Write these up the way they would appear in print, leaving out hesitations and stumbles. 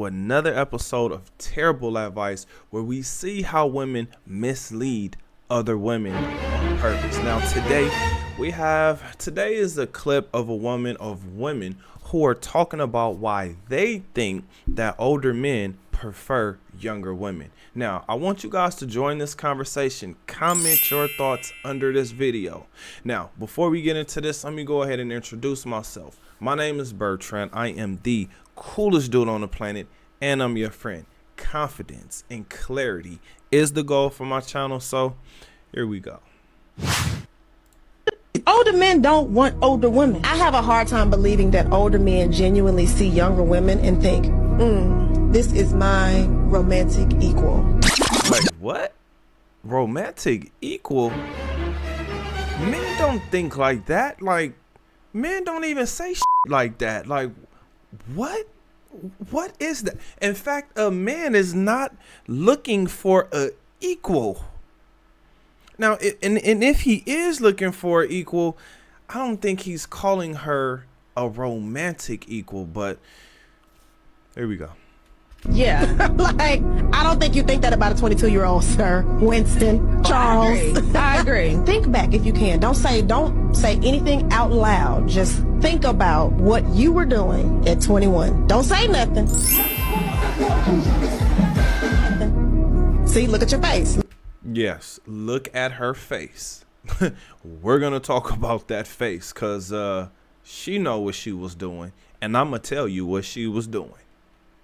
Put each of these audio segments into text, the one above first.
to another episode of Terrible Advice, where we see how women mislead other women on purpose. Now today is a clip of women who are talking about why they think that older men prefer younger women. Now, I want you guys to join this conversation. Comment your thoughts under this video. Now, before we get into this, let me go ahead and introduce myself. My name is Bertrand. I am the coolest dude on the planet, and I'm your friend. Confidence and clarity is the goal for my channel, so here we go. Older men don't want older women. I have a hard time believing that older men genuinely see younger women and think, this is my romantic equal. Like, what? Romantic equal? Men don't think like that. Like, men don't even say like that. Like, what? What is that? In fact, a man is not looking for a equal. Now, and if he is looking for an equal, I don't think he's calling her a romantic equal, but here we go. Yeah, like, I don't think you think that about a 22-year-old, sir. Winston, Charles. I agree. Think back if you can. Don't say anything out loud. Just think about what you were doing at 21. Don't say nothing. See, look at your face. Yes, look at her face. We're going to talk about that face because she know what she was doing, and I'm going to tell you what she was doing.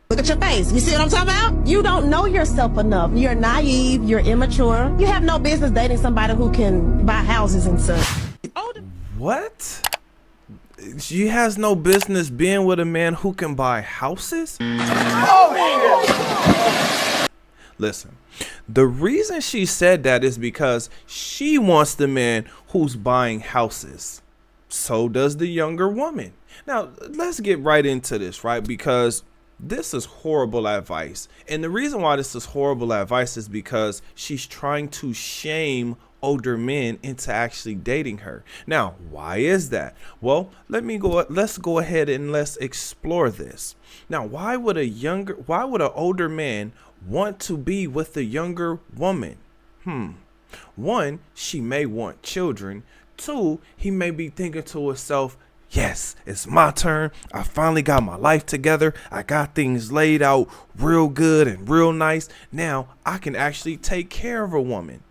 Look at your face. You see what I'm talking about? You don't know yourself enough. You're naive. You're immature. You have no business dating somebody who can buy houses and such. What? She has no business being with a man who can buy houses? Oh, shit. Listen, the reason she said that is because she wants the man who's buying houses. So does the younger woman. Now, let's get right into this, right? Because this is horrible advice. And the reason why this is horrible advice is because she's trying to shame older men into actually dating her. Now, why is that? Well, let's go ahead and let's explore this. Now, why would an older man want to be with a younger woman? One, she may want children. Two, he may be thinking to himself, yes, it's my turn. I finally got my life together. I got things laid out real good and real nice. Now I can actually take care of a woman,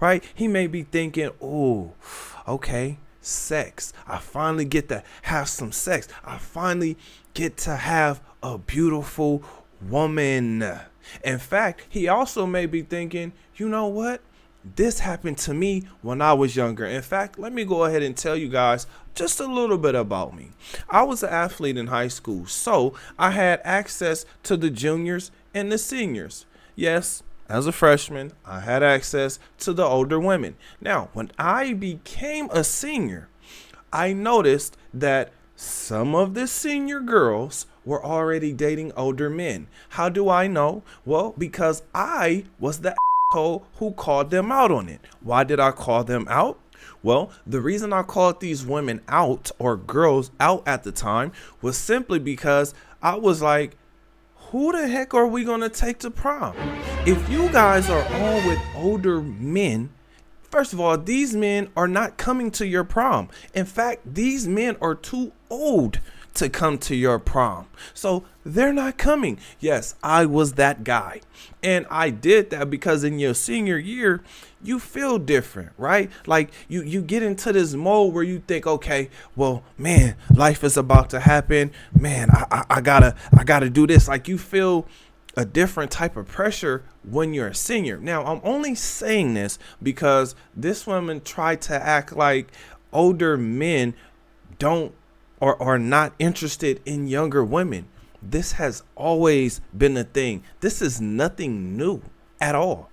right? He may be thinking, oh, okay, sex. I finally get to have some sex. I finally get to have a beautiful woman. In fact, he also may be thinking, you know what? This happened to me when I was younger. In fact, let me go ahead and tell you guys just a little bit about me. I was an athlete in high school, so I had access to the juniors and the seniors. Yes, as a freshman, I had access to the older women. Now, when I became a senior, I noticed that some of the senior girls were already dating older men. How do I know? Well, because I was the who called them out on it. Why did I call them out? Well, the reason I called these women out, or girls out at the time, was simply because I was like, who the heck are we gonna take to prom? If you guys are all with older men, first of all, these men are not coming to your prom. In fact, these men are too old to come to your prom, so they're not coming. Yes, I was that guy, and I did that because in your senior year you feel different, right? Like you get into this mode where you think, okay, well, man, life is about to happen, man, I gotta do this. Like, you feel a different type of pressure when you're a senior. Now, I'm only saying this because this woman tried to act like older men don't or are not interested in younger women. This has always been a thing. This is nothing new at all.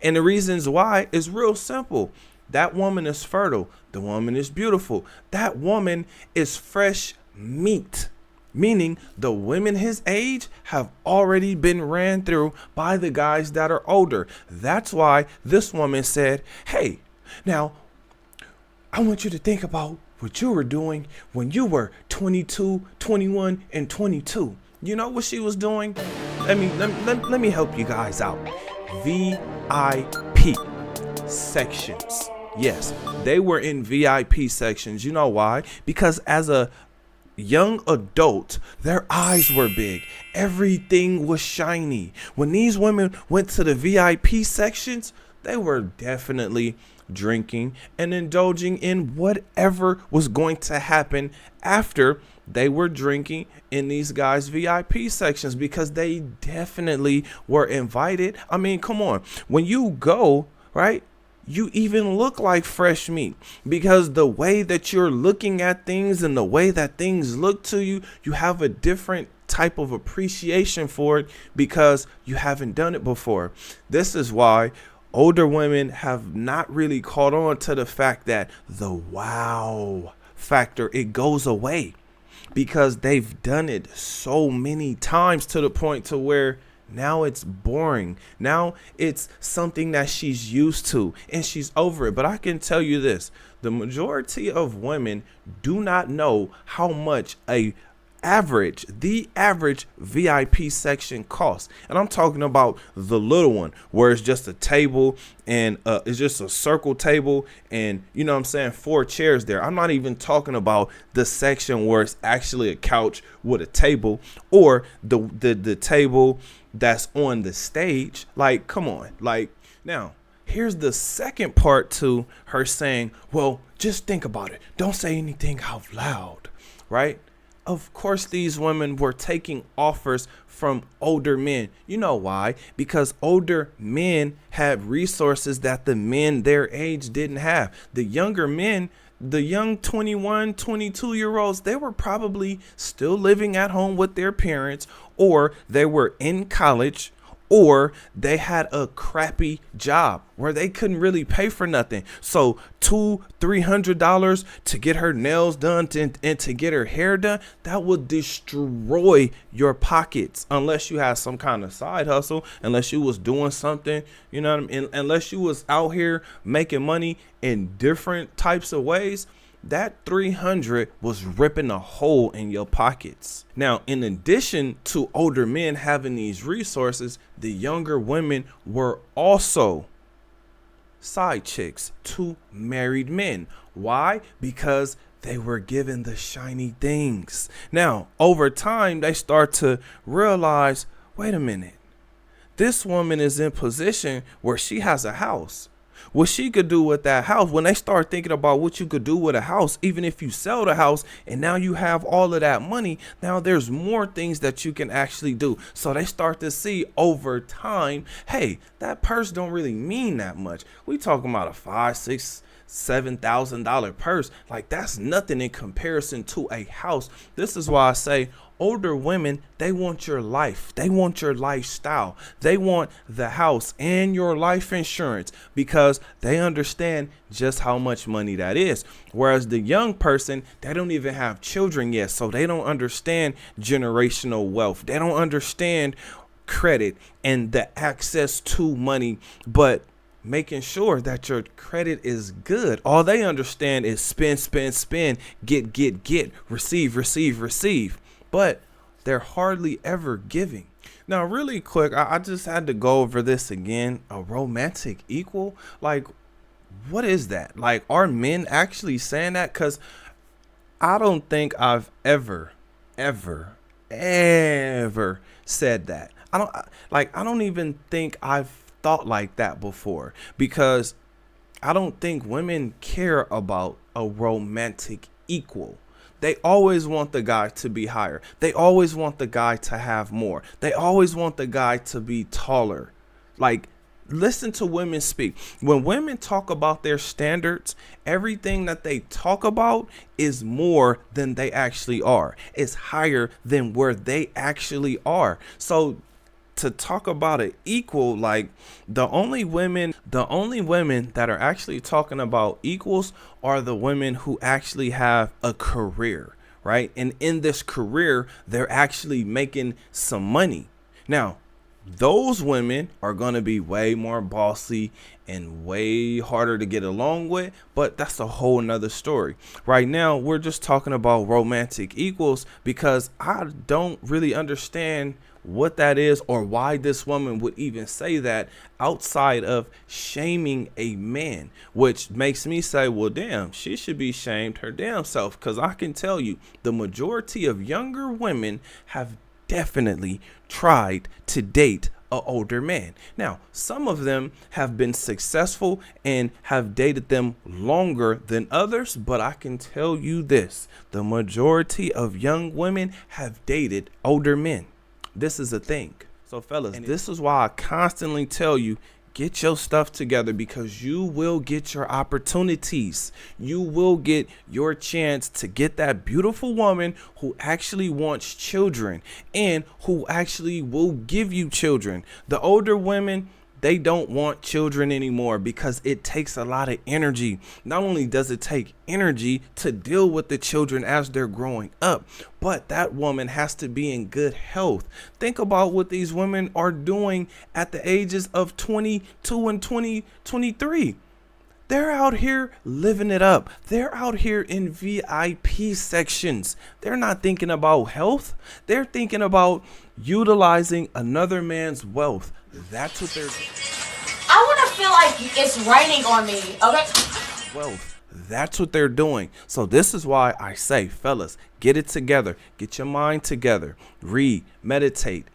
And the reasons why is real simple. That woman is fertile. The woman is beautiful. That woman is fresh meat, meaning the women his age have already been ran through by the guys that are older. That's why this woman said, hey, now I want you to think about what you were doing when you were 22, 21, and 22. You know what she was doing? Let me help you guys out. VIP sections. Yes, they were in VIP sections. You know why? Because as a young adult, their eyes were big. Everything was shiny. When these women went to the VIP sections, they were definitely drinking and indulging in whatever was going to happen after they were drinking in these guys' VIP sections, because they definitely were invited. I mean, come on. When you go, right, you even look like fresh meat, because the way that you're looking at things and the way that things look to you, you have a different type of appreciation for it because you haven't done it before. This is why older women have not really caught on to the fact that the wow factor, it goes away, because they've done it so many times to the point to where now it's boring. Now it's something that she's used to and she's over it. But I can tell you this, the majority of women do not know how much the average VIP section costs. And I'm talking about the little one where it's just a table and it's just a circle table and, you know what I'm saying, 4 chairs there. I'm not even talking about the section where it's actually a couch with a table, or the table that's on the stage. Like, come on. Like, now here's the second part to her saying, well, just think about it. Don't say anything out loud, right? Of course, these women were taking offers from older men. You know why? Because older men had resources that the men their age didn't have. The younger men, the young 21, 22-year-olds, they were probably still living at home with their parents, or they were in college, or they had a crappy job where they couldn't really pay for nothing. So $200-300 to get her nails done and to get her hair done, that would destroy your pockets, unless you had some kind of side hustle, unless you was doing something, you know what I mean? Unless you was out here making money in different types of ways. That 300 was ripping a hole in your pockets. Now, in addition to older men having these resources, the younger women were also side chicks to married men. Why? Because they were given the shiny things. Now, over time, they start to realize, wait a minute, this woman is in position where she has a house. What she could do with that house, when they start thinking about what you could do with a house, even if you sell the house and now you have all of that money, now there's more things that you can actually do. So they start to see over time, hey, that purse don't really mean that much. We talking about a $5,000, $6,000, $7,000 purse. Like, that's nothing in comparison to a house. This is why I say older women, they want your life. They want your lifestyle. They want the house and your life insurance, because they understand just how much money that is. Whereas the young person, they don't even have children yet. So they don't understand generational wealth. They don't understand credit and the access to money, but making sure that your credit is good. All they understand is spend, spend, spend, get, receive. But they're hardly ever giving. Now, really quick, I just had to go over this again. A romantic equal? Like, what is that? Like, are men actually saying that? Because I don't think I've ever said that. I don't even think I've thought like that before, because I don't think women care about a romantic equal. They always want the guy to be higher. They always want the guy to have more. They always want the guy to be taller. Like, listen to women speak. When women talk about their standards, everything that they talk about is more than they actually are. It's higher than where they actually are. So to talk about it equal, like, the only women that are actually talking about equals are the women who actually have a career, right? And in this career, they're actually making some money. Now, those women are going to be way more bossy and way harder to get along with, but that's a whole nother story. Right now, we're just talking about romantic equals because I don't really understand what that is or why this woman would even say that outside of shaming a man, which makes me say, well, damn, she should be shamed her damn self, because I can tell you the majority of younger women have definitely tried to date an older man. Now, some of them have been successful and have dated them longer than others, but I can tell you this, the majority of young women have dated older men. This is a thing. So fellas, this is why I constantly tell you, get your stuff together, because you will get your opportunities. You will get your chance to get that beautiful woman who actually wants children and who actually will give you children. The older women, they don't want children anymore because it takes a lot of energy. Not only does it take energy to deal with the children as they're growing up, but that woman has to be in good health. Think about what these women are doing at the ages of 22 and 23. They're out here living it up. They're out here in VIP sections. They're not thinking about health. They're thinking about utilizing another man's wealth. That's what they're doing. I want to feel like it's raining on me, okay? Wealth. That's what they're doing. So this is why I say, fellas, get it together. Get your mind together. Read, meditate.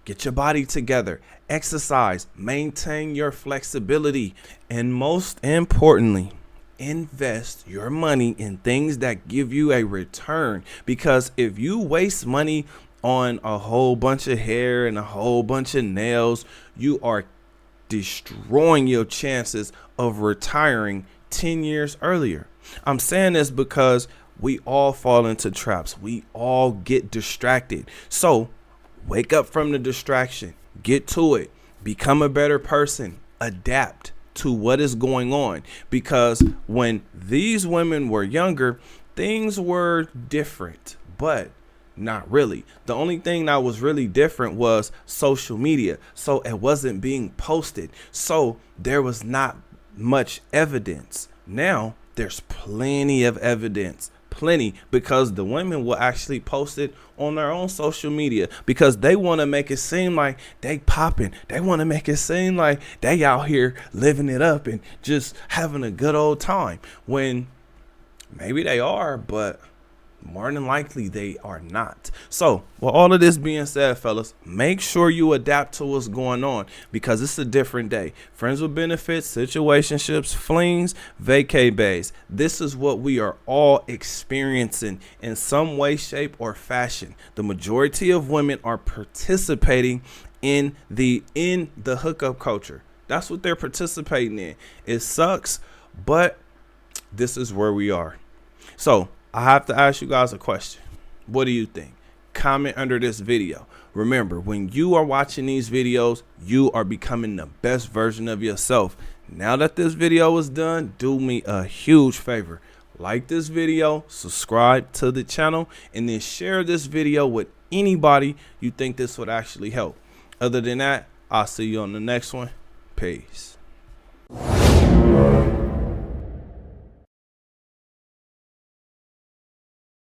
Get your body together, exercise, maintain your flexibility, and most importantly, invest your money in things that give you a return. Because if you waste money on a whole bunch of hair and a whole bunch of nails, you are destroying your chances of retiring 10 years earlier. I'm saying this because we all fall into traps. We all get distracted. So wake up from the distraction, get to it, become a better person, adapt to what is going on. Because when these women were younger, things were different, but not really. The only thing that was really different was social media. So it wasn't being posted. So there was not much evidence. Now there's plenty of evidence. Plenty, because the women will actually post it on their own social media because they want to make it seem like they popping. They want to make it seem like they out here living it up and just having a good old time, when maybe they are, but more than likely they are not. So with all of this being said, fellas, make sure you adapt to what's going on, because it's a different day. Friends with benefits, situationships, flings, vacay bays. This is what we are all experiencing in some way, shape, or fashion. The majority of women are participating in the hookup culture. That's what they're participating in. It sucks, but this is where we are. So I have to ask you guys a question. What do you think? Comment under this video. Remember, when you are watching these videos, you are becoming the best version of yourself. Now that this video is done, do me a huge favor. Like this video, subscribe to the channel, and then share this video with anybody you think this would actually help. Other than that, I'll see you on the next one. Peace.